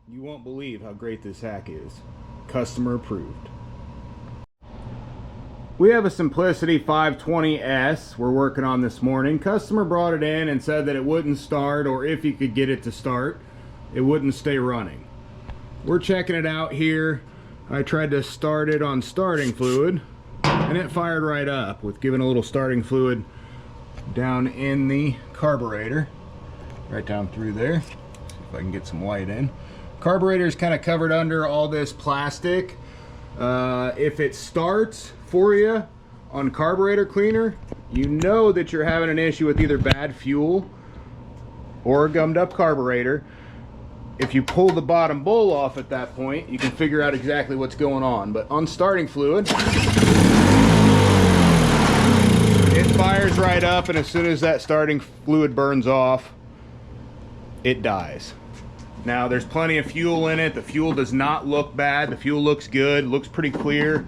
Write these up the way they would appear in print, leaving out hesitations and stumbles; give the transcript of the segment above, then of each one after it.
You won't believe how great this hack is. Customer approved. We have a Simplicity 520S we're working on this morning. Customer brought it in and said that it wouldn't start, or if you could get it to start, it wouldn't stay running. We're checking it out here. I tried to start it on starting fluid and it fired right up with giving a little starting fluid down in the carburetor, right down through there. See if I can get some light in. Carburetor is kind of covered under all this plastic. If it starts for you on carburetor cleaner, you know that you're having an issue with either bad fuel or a gummed up carburetor. If you pull the bottom bowl off at that point, you can figure out exactly what's going on. But on starting fluid, it fires right up, and as soon as that starting fluid burns off, it dies. Now there's plenty of fuel in it. The fuel does not look bad. The fuel looks good, looks pretty clear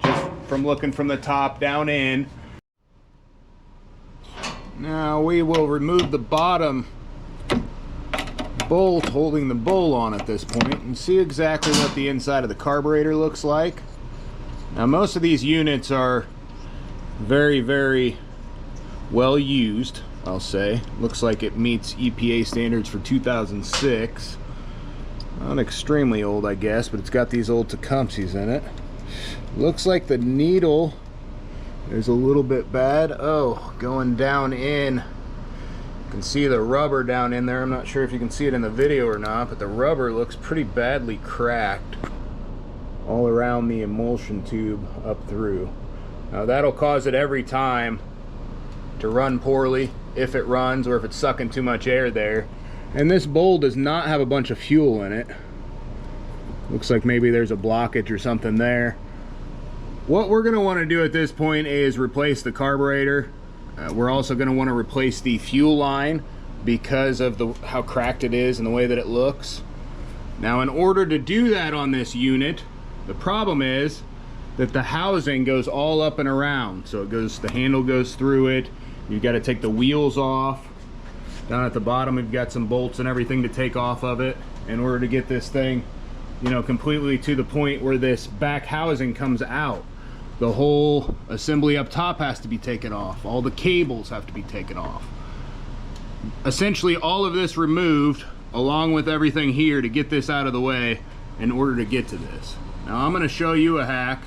just from looking from the top down in. Now we will remove the bottom bolt holding the bowl on at this point and see exactly what the inside of the carburetor looks like. Now most of these units are very, very well used, I'll say. Looks like it meets EPA standards for 2006. Not extremely old, I guess, but it's got these old Tecumsehs in it. Looks like the needle is a little bit bad. Oh, going down in. You can see the rubber down in there. I'm not sure if you can see it in the video or not, but the rubber looks pretty badly cracked all around the emulsion tube up through. Now that'll cause it every time to run poorly, if it runs or if it's sucking too much air there. And this bowl does not have a bunch of fuel in it. Looks like maybe there's a blockage or something there. What we're going to want to do at this point is replace the carburetor. We're also going to want to replace the fuel line because of how cracked it is and the way that it looks. Now in order to do that on this unit, the problem is that the housing goes all up and around. So it goes, the handle goes through it. You've got to take the wheels off. Down at the bottom we've got some bolts and everything to take off of it in order to get this thing, you know, completely to the point where this back housing comes out. The whole assembly up top has to be taken off. All the cables have to be taken off. Essentially all of this removed along with everything here to get this out of the way in order to get to this. Now I'm going to show you a hack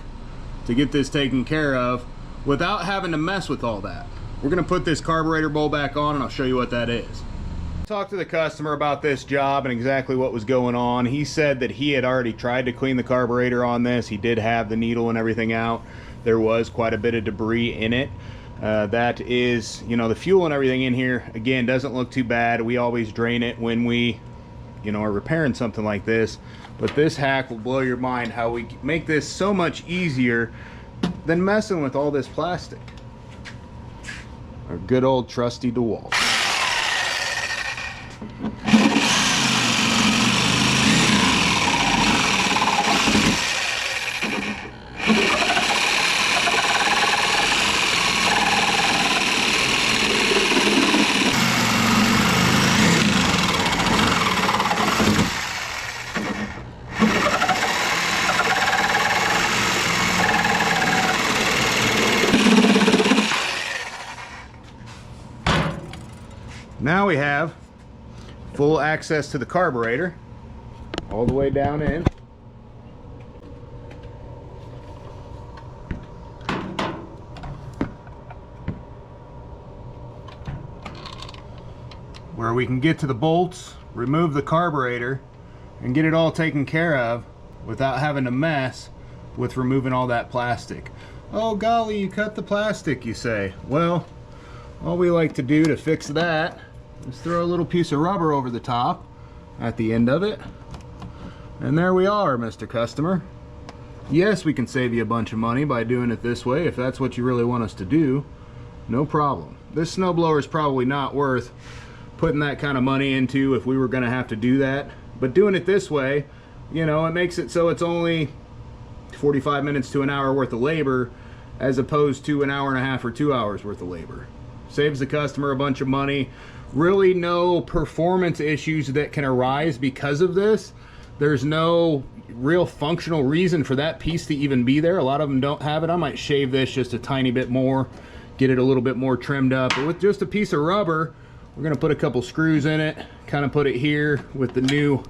to get this taken care of without having to mess with all that. We're going to put this carburetor bowl back on and I'll show you what that is. Talked to the customer about this job and exactly what was going on. He said that he had already tried to clean the carburetor on this. He did have the needle and everything out. There was quite a bit of debris in it. That is, you know, the fuel and everything in here, again, doesn't look too bad. We always drain it when we, you know, are repairing something like this. But this hack will blow your mind how we make this so much easier than messing with all this plastic. Our good old trusty DeWalt. Now we have full access to the carburetor all the way down in. Where we can get to the bolts, remove the carburetor, and get it all taken care of without having to mess with removing all that plastic. Oh golly, you cut the plastic, you say. Well, all we like to do to fix that is throw a little piece of rubber over the top at the end of it. And there we are, Mr. Customer. Yes, we can save you a bunch of money by doing it this way if that's what you really want us to do. No problem. This snowblower is probably not worth putting that kind of money into if we were going to have to do that. But doing it this way, you know, it makes it so it's only 45 minutes to an hour worth of labor as opposed to an hour and a half or 2 hours worth of labor. Saves the customer a bunch of money. Really no performance issues that can arise because of this. There's no real functional reason for that piece to even be there. A lot of them don't have it. I might shave this just a tiny bit more, get it a little bit more trimmed up. But with just a piece of rubber, we're gonna put a couple screws in it, kind of put it here with the new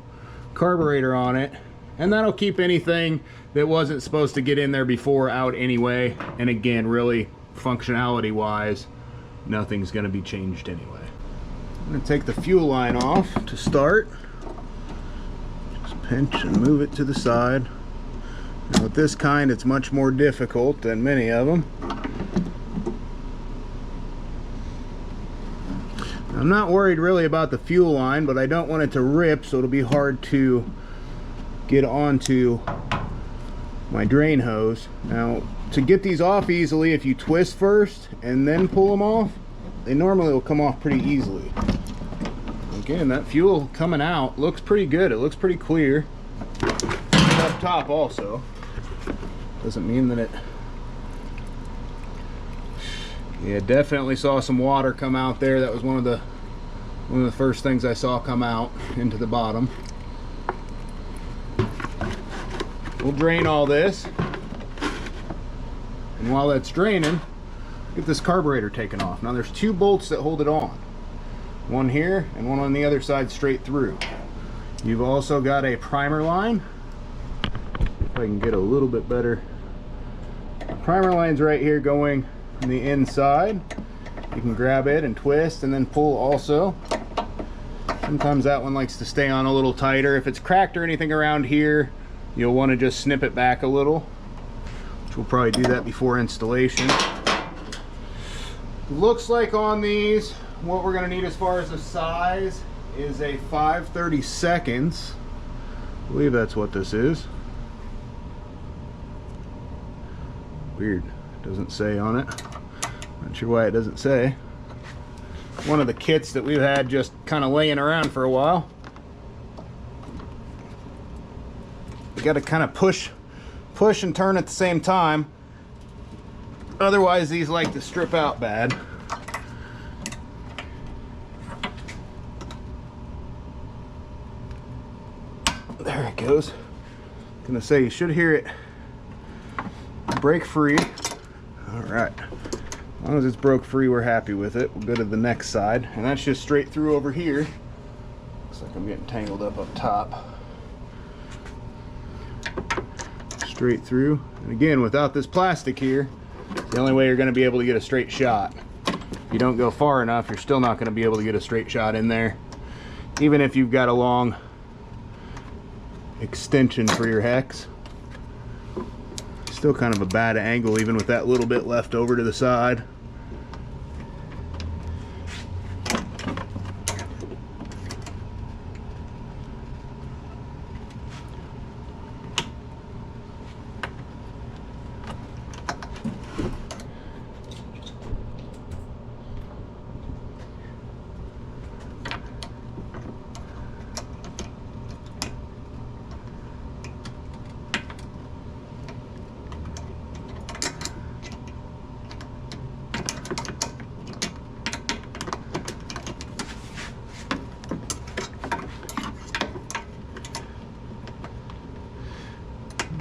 carburetor on it, and that'll keep anything that wasn't supposed to get in there before out anyway. And again, really functionality wise, nothing's gonna be changed anyway. I'm gonna take the fuel line off to start. Just pinch and move it to the side. Now with this kind, it's much more difficult than many of them. I'm not worried really about the fuel line, but I don't want it to rip, so it'll be hard to get onto my drain hose. Now, to get these off easily, if you twist first and then pull them off, they normally will come off pretty easily. Again, that fuel coming out looks pretty good. It looks pretty clear. Up top also. Doesn't mean that it... Yeah, definitely saw some water come out there. That was one of the first things I saw come out into the bottom. We'll drain all this, and while that's draining, get this carburetor taken off. Now there's two bolts that hold it on, one here and one on the other side straight through. You've also got a primer line. If I can get a little bit better. The primer line's right here going on the inside. You can grab it and twist and then pull also. Sometimes that one likes to stay on a little tighter. If it's cracked or anything around here, you'll want to just snip it back a little, which we'll probably do that before installation. Looks like on these, what we're going to need as far as the size is a 5/32. I believe that's what this is. Weird, doesn't say on it. Not sure why it doesn't say. One of the kits that we've had just kind of laying around for a while. You got to kind of push and turn at the same time. Otherwise, these like to strip out bad. There it goes. Gonna say you should hear it break free. All right. As long as it's broke free, we're happy with it. We'll go to the next side, and that's just straight through over here. Looks like I'm getting tangled up top. Straight through, and again, without this plastic here, the only way you're going to be able to get a straight shot. If you don't go far enough, you're still not going to be able to get a straight shot in there, even if you've got a long extension for your hex. Still kind of a bad angle, even with that little bit left over to the side.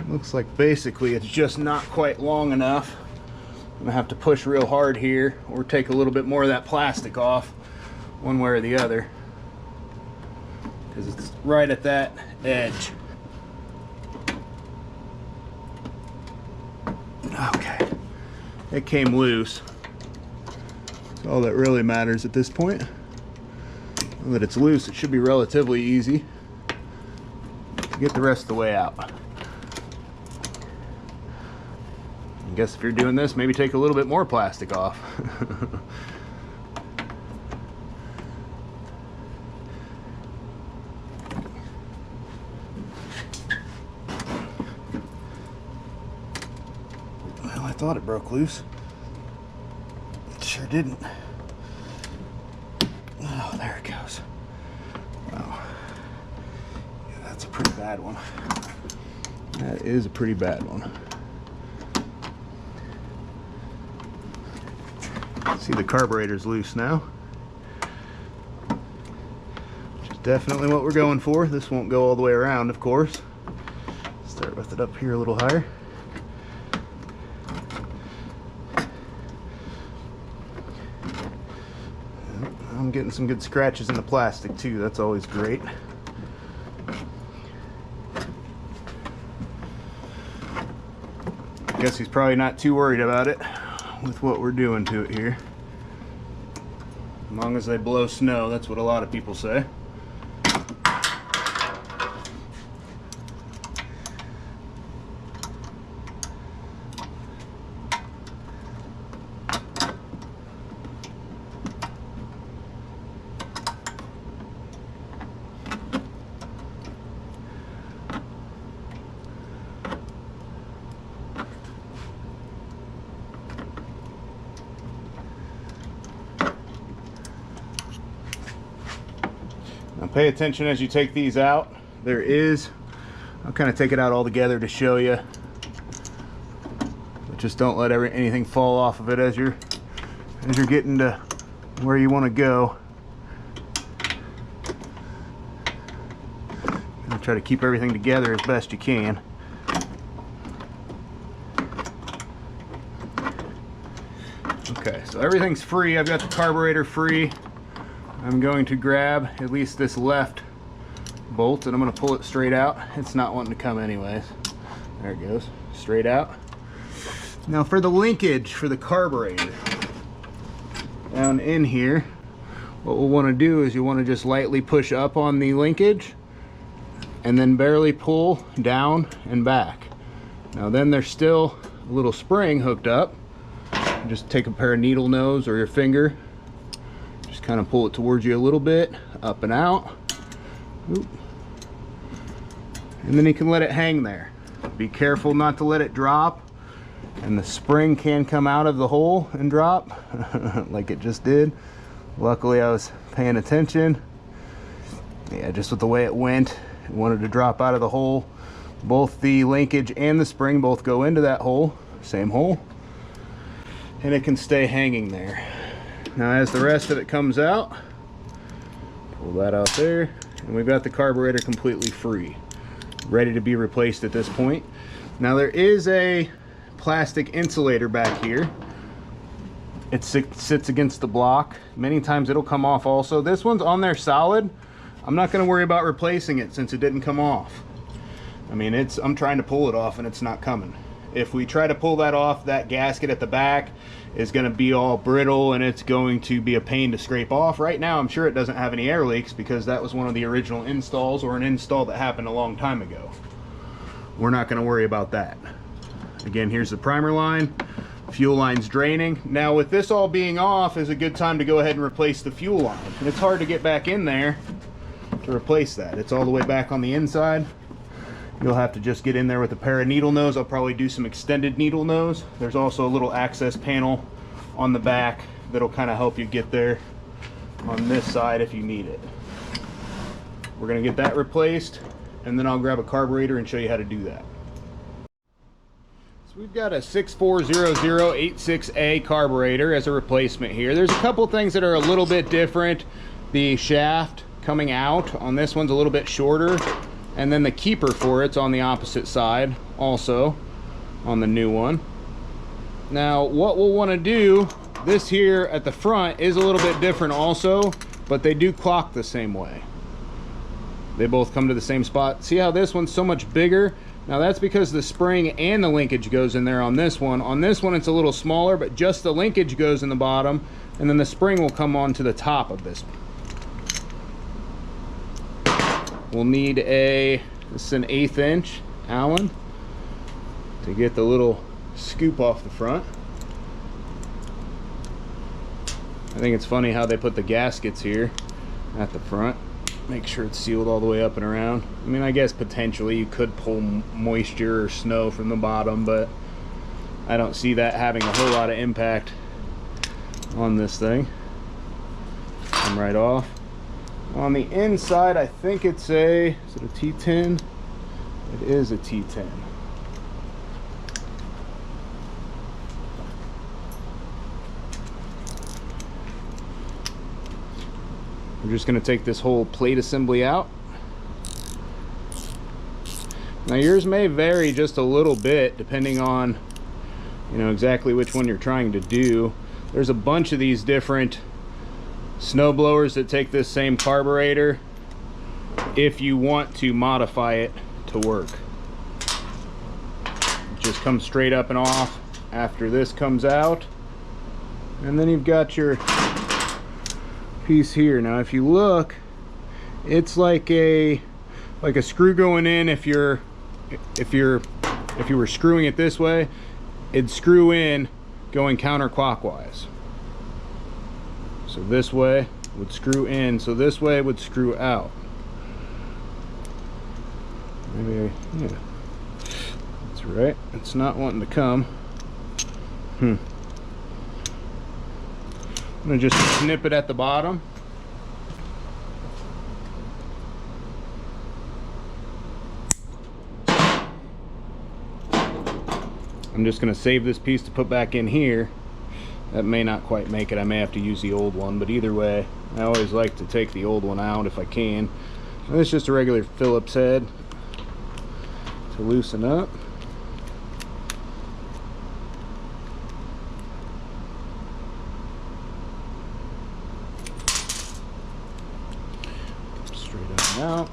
Looks like basically it's just not quite long enough. I'm gonna have to push real hard here or take a little bit more of that plastic off, one way or the other, because it's right at that edge. Okay, it came loose. That's all that really matters at this point. Now that it's loose, it should be relatively easy to get the rest of the way out. I guess if you're doing this, maybe take a little bit more plastic off. Well, I thought it broke loose. It sure didn't. Oh, there it goes. Wow. Yeah, that's a pretty bad one. That is a pretty bad one. See, the carburetor's loose now. Just Definitely what we're going for. This won't go all the way around, of course. Start with it up here a little higher. I'm getting some good scratches in the plastic too. That's always great. I guess he's probably not too worried about it with what we're doing to it here. As long as they blow snow, that's what a lot of people say. Now pay attention as you take these out. There is, I'll kind of take it out all together to show you, but just don't let anything fall off of it as you're getting to where you want to go. And try to keep everything together as best you can. Okay, so everything's free. I've got the carburetor free. I'm going to grab at least this left bolt and I'm going to pull it straight out. It's not wanting to come anyways. There it goes, straight out. Now for the linkage for the carburetor, down in here, what we'll want to do is you want to just lightly push up on the linkage and then barely pull down and back. Now then there's still a little spring hooked up. Just take a pair of needle nose or your finger, just kind of pull it towards you a little bit, up and out. Oop. And then you can let it hang there. Be careful not to let it drop, and the spring can come out of the hole and drop like it just did. Luckily I was paying attention. Yeah, just with the way it went, it wanted to drop out of the hole. Both the linkage and the spring both go into that hole, same hole, and it can stay hanging there. Now as the rest of it comes out, pull that out there, and we've got the carburetor completely free, ready to be replaced at this point. Now there is a plastic insulator back here. It sits against the block. Many times it'll come off also. This one's on there solid. I'm not going to worry about replacing it since it didn't come off. I mean, I'm trying to pull it off and it's not coming. If we try to pull that off, that gasket at the back is going to be all brittle and it's going to be a pain to scrape off. Right now I'm sure it doesn't have any air leaks because that was one of the original installs, or an install that happened a long time ago. We're not going to worry about that. Again, here's the primer line. Fuel line's draining. Now with this all being off is a good time to go ahead and replace the fuel line. And it's hard to get back in there to replace that. It's all the way back on the inside. You'll have to just get in there with a pair of needle nose. I'll probably do some extended needle nose. There's also a little access panel on the back that'll kind of help you get there on this side if you need it. We're going to get that replaced, and then I'll grab a carburetor and show you how to do that. So we've got a 640086A carburetor as a replacement here. There's a couple things that are a little bit different. The shaft coming out on this one's a little bit shorter, and then the keeper for it's on the opposite side also on the new one. Now what we'll want to do, this here at the front is a little bit different also, but they do clock the same way. They both come to the same spot. See how this one's so much bigger? Now that's because the spring and the linkage goes in there on this one. On this one it's a little smaller, but just the linkage goes in the bottom, and then the spring will come on to the top of this one. We'll need this is an 1/8 inch Allen to get the little scoop off the front. I think it's funny how they put the gaskets here at the front. Make sure it's sealed all the way up and around. I mean, I guess potentially you could pull moisture or snow from the bottom, but I don't see that having a whole lot of impact on this thing. Come right off. On the inside, I think it's is it a T10? It is a T10. We're just going to take this whole plate assembly out. Now yours may vary just a little bit depending on, you know, exactly which one you're trying to do. There's a bunch of these different snowblowers that take this same carburetor if you want to modify it to work. It just comes straight up and off after this comes out. And then you've got your piece here. Now if you look, it's like a screw going in. If you were screwing it this way, it'd screw in going counterclockwise. So this way would screw in, so this way would screw out. Maybe, yeah, that's right. It's not wanting to come. I'm gonna just snip it at the bottom. I'm just gonna save this piece to put back in here. That may not quite make it. I may have to use the old one, but either way, I always like to take the old one out if I can. And it's just a regular Phillips head to loosen up. Straight up and out.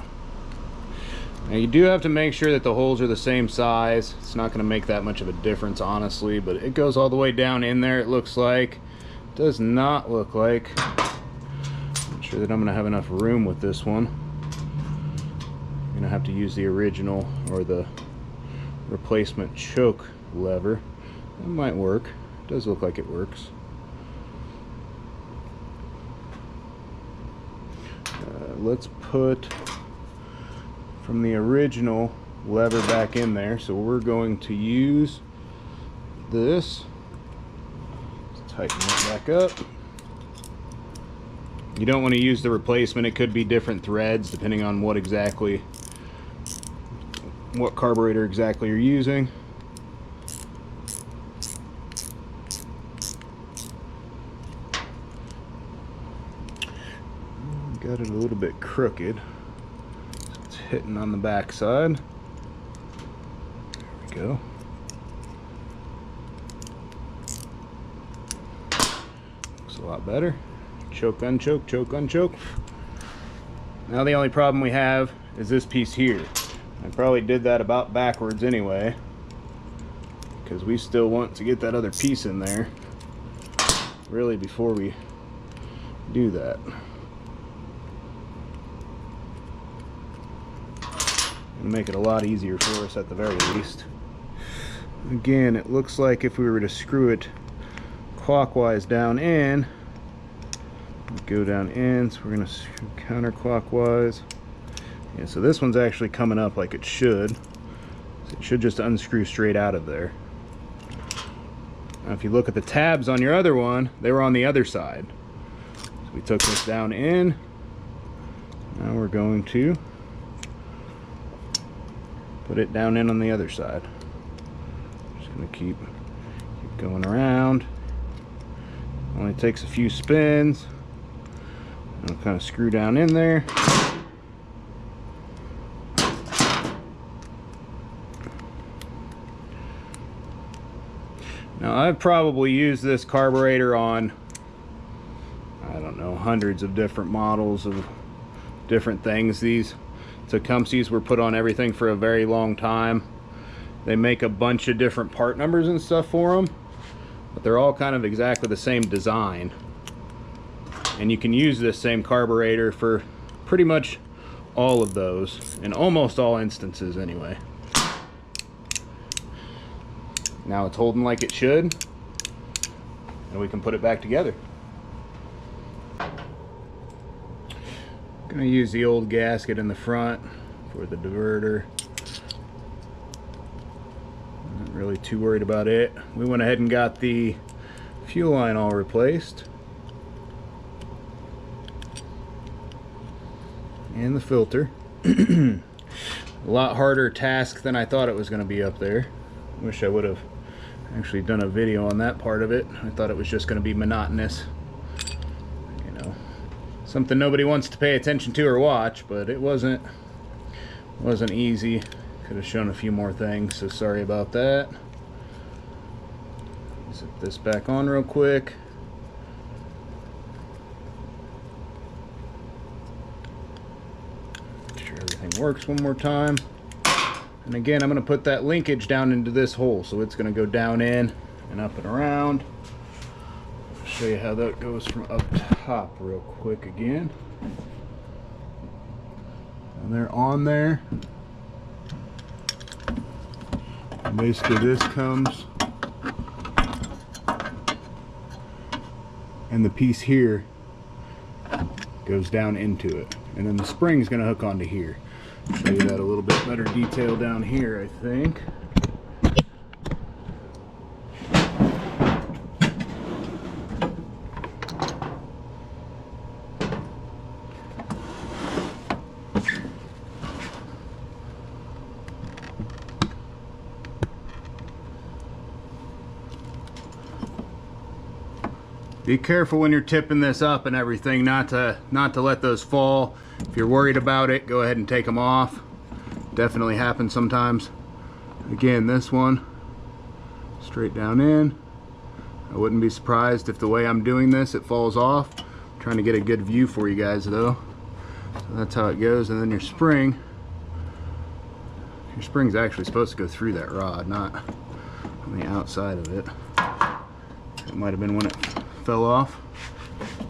Now you do have to make sure that the holes are the same size. It's not going to make that much of a difference, honestly, but it goes all the way down in there, it looks like. It does not look like. I'm not sure that I'm going to have enough room with this one. I'm going to have to use the original or the replacement choke lever. That might work. It does look like it works. Let's put from the original lever back in there. So we're going to use this. Let's tighten it back up. You don't want to use the replacement. It could be different threads depending on what carburetor exactly you're using. Got it a little bit crooked. Hitting on the back side. There we go. Looks a lot better. Choke, unchoke, choke, unchoke. Now the only problem we have is this piece here. I probably did that about backwards anyway, because we still want to get that other piece in there really before we do that. Make it a lot easier for us at the very least. Again, it looks like if we were to screw it clockwise down in, go down in, so we're going to screw counterclockwise. Yeah, so this one's actually coming up like it should. So it should just unscrew straight out of there. Now if you look at the tabs on your other one, they were on the other side. So we took this down in. Now we're going to put it down in on the other side. Just gonna keep going around. Only takes a few spins. I'll kind of screw down in there. Now I've probably used this carburetor on, I don't know, hundreds of different models of different things. These Tecumsehs were put on everything for a very long time. They make a bunch of different part numbers and stuff for them, but they're all kind of exactly the same design. And you can use this same carburetor for pretty much all of those, in almost all instances anyway. Now it's holding like it should, and we can put it back together. Gonna use the old gasket in the front for the diverter. Not really too worried about it. We went ahead and got the fuel line all replaced. And the filter. A lot harder task than I thought it was going to be up there. Wish I would have actually done a video on that part of it. I thought it was just going to be monotonous, you know, something nobody wants to pay attention to or watch, but it wasn't easy. Could have shown a few more things, so sorry about that. Zip this back on real quick. Make sure everything works one more time. And again, I'm going to put that linkage down into this hole, so it's going to go down in and up and around. I'll show you how that goes from up top real quick again. And they're on there. And basically this comes, and the piece here goes down into it. And then the spring's going to hook onto here. Show you that a little bit better detail down here, I think. Be careful when you're tipping this up and everything, not to let those fall. If you're worried about it, go ahead and take them off. Definitely happens sometimes. Again, this one straight down in. I wouldn't be surprised if the way I'm doing this it falls off. I'm trying to get a good view for you guys though. So that's how it goes. And then your spring's actually supposed to go through that rod, not on the outside of it. It might have been when it fell off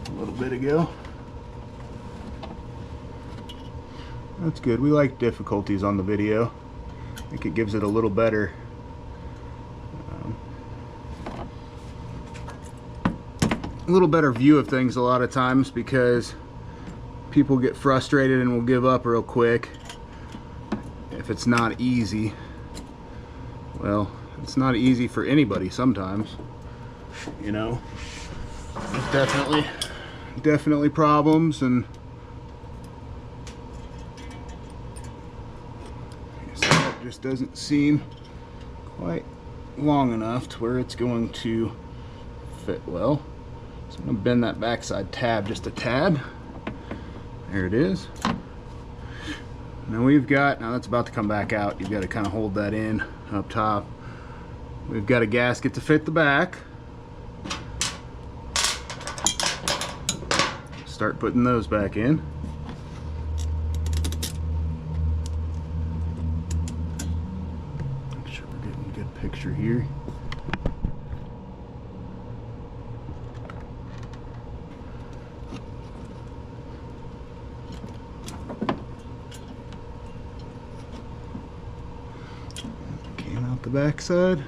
a little bit ago. That's good. We like difficulties on the video. I think it gives it a little better view of things a lot of times, because people get frustrated and will give up real quick if it's not easy. Well, it's not easy for anybody sometimes, you know. There's definitely problems, and so that just doesn't seem quite long enough to where it's going to fit well. So I'm going to bend that backside tab just a tad. There it is. Now that's about to come back out. You've got to kind of hold that in up top. We've got a gasket to fit the back. Start putting those back in. Make sure we're getting a good picture here. Came out the back side.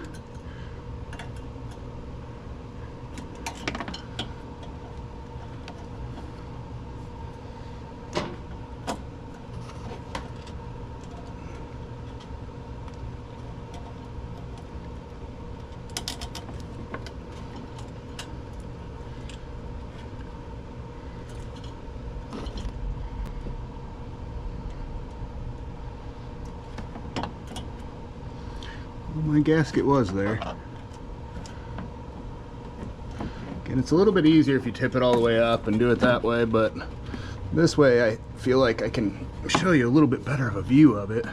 My gasket was there. Again, it's a little bit easier if you tip it all the way up and do it that way, but this way I feel like I can show you a little bit better of a view of it.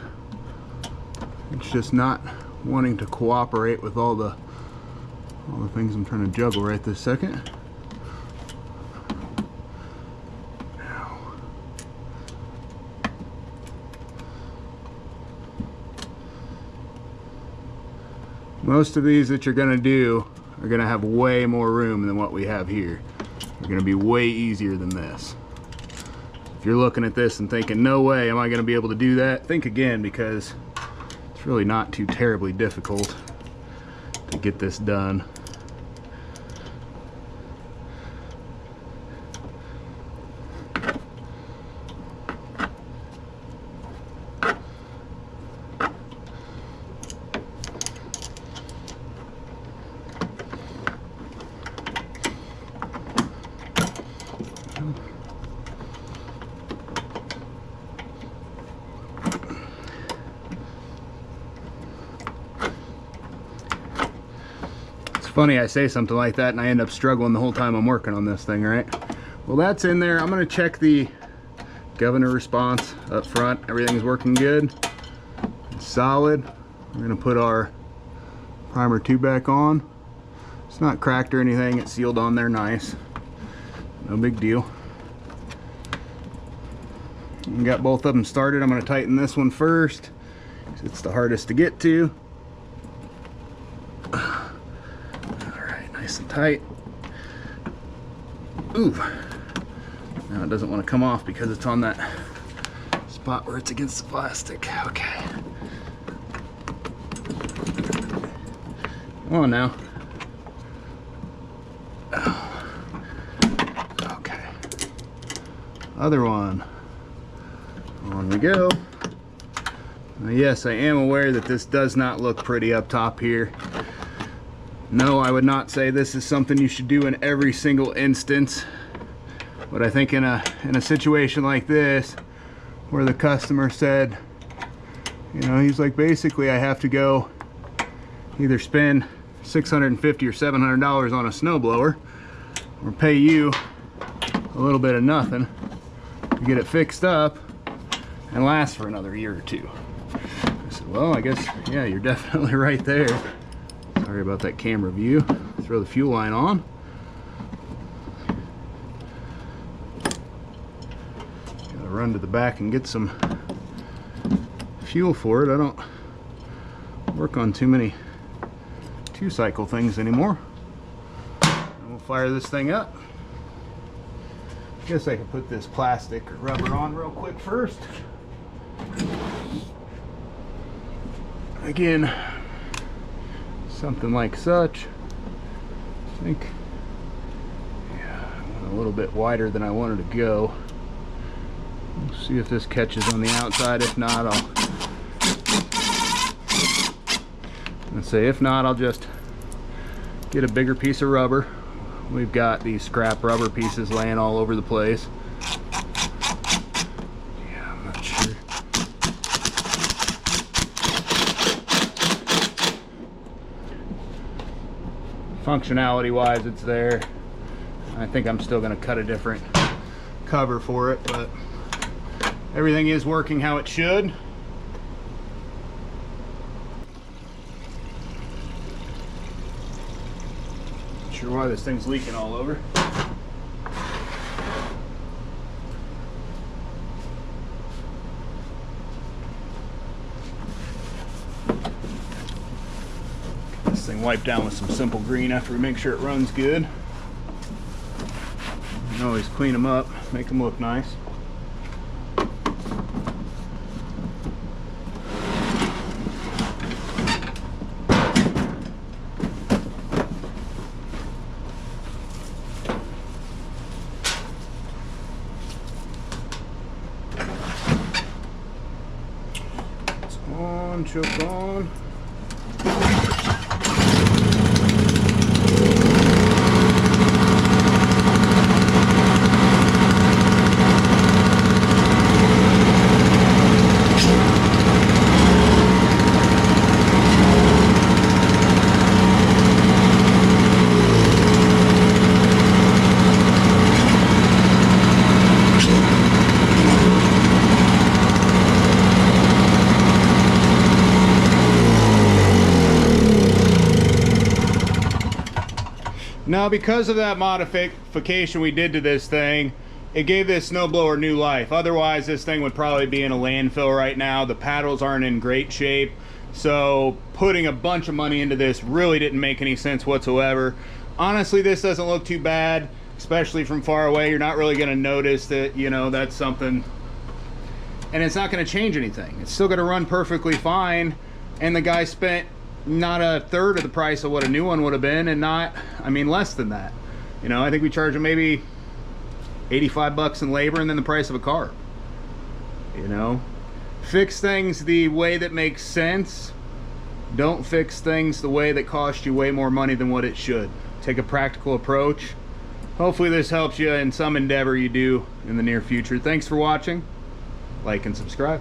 It's just not wanting to cooperate with all the things I'm trying to juggle right this second. Most of these that you're going to do are going to have way more room than what we have here. They're going to be way easier than this. If you're looking at this and thinking, no way am I going to be able to do that, think again, because it's really not too terribly difficult to get this done. Funny I say something like that and I end up struggling the whole time I'm working on this thing, right? Well, that's in there. I'm gonna check the governor response up front. Everything's working good. It's solid. We're gonna put our primer tube back on. It's not cracked or anything. It's sealed on there nice. No big deal. We got both of them started. I'm gonna tighten this one first. It's the hardest to get to. All right, nice and tight. Ooh. Now it doesn't want to come off because it's on that spot where it's against the plastic. Okay. Come on now. Okay. Other one. On we go. Now, yes, I am aware that this does not look pretty up top here. No, I would not say this is something you should do in every single instance. But I think in a situation like this, where the customer said, you know, he's like, basically I have to go either spend $650 or $700 on a snowblower, or pay you a little bit of nothing to get it fixed up and last for another year or two. I said, well, I guess, yeah, you're definitely right there. Sorry about that camera view. Throw the fuel line on. Gotta run to the back and get some fuel for it. I don't work on too many two-cycle things anymore. And we'll fire this thing up. Guess I could put this plastic or rubber on real quick first. Again, something like such. I think, yeah, I went a little bit wider than I wanted to go. We'll see if this catches on the outside. If not, I'll just get a bigger piece of rubber. We've got these scrap rubber pieces laying all over the place. Yeah, I'm not sure. Functionality wise, it's there. I think I'm still going to cut a different cover for it, but everything is working how it should. Not sure why this thing's leaking all over. This thing wiped down with some simple green after we make sure it runs good. You can always clean them up, make them look nice. It's on, choke on. Now, because of that modification we did to this thing, it gave this snowblower new life. Otherwise, this thing would probably be in a landfill right now. The paddles aren't in great shape, so putting a bunch of money into this really didn't make any sense whatsoever. Honestly, this doesn't look too bad, especially from far away. You're not really going to notice that, you know, that's something, and it's not going to change anything. It's still going to run perfectly fine, and the guy spent not a third of the price of what a new one would have been, and not, I mean, less than that. You know, I think we charge him maybe 85 bucks in labor and then the price of a car. You know, fix things the way that makes sense. Don't fix things the way that cost you way more money than what it should. Take a practical approach. Hopefully this helps you in some endeavor you do in the near future. Thanks for watching. Like and subscribe.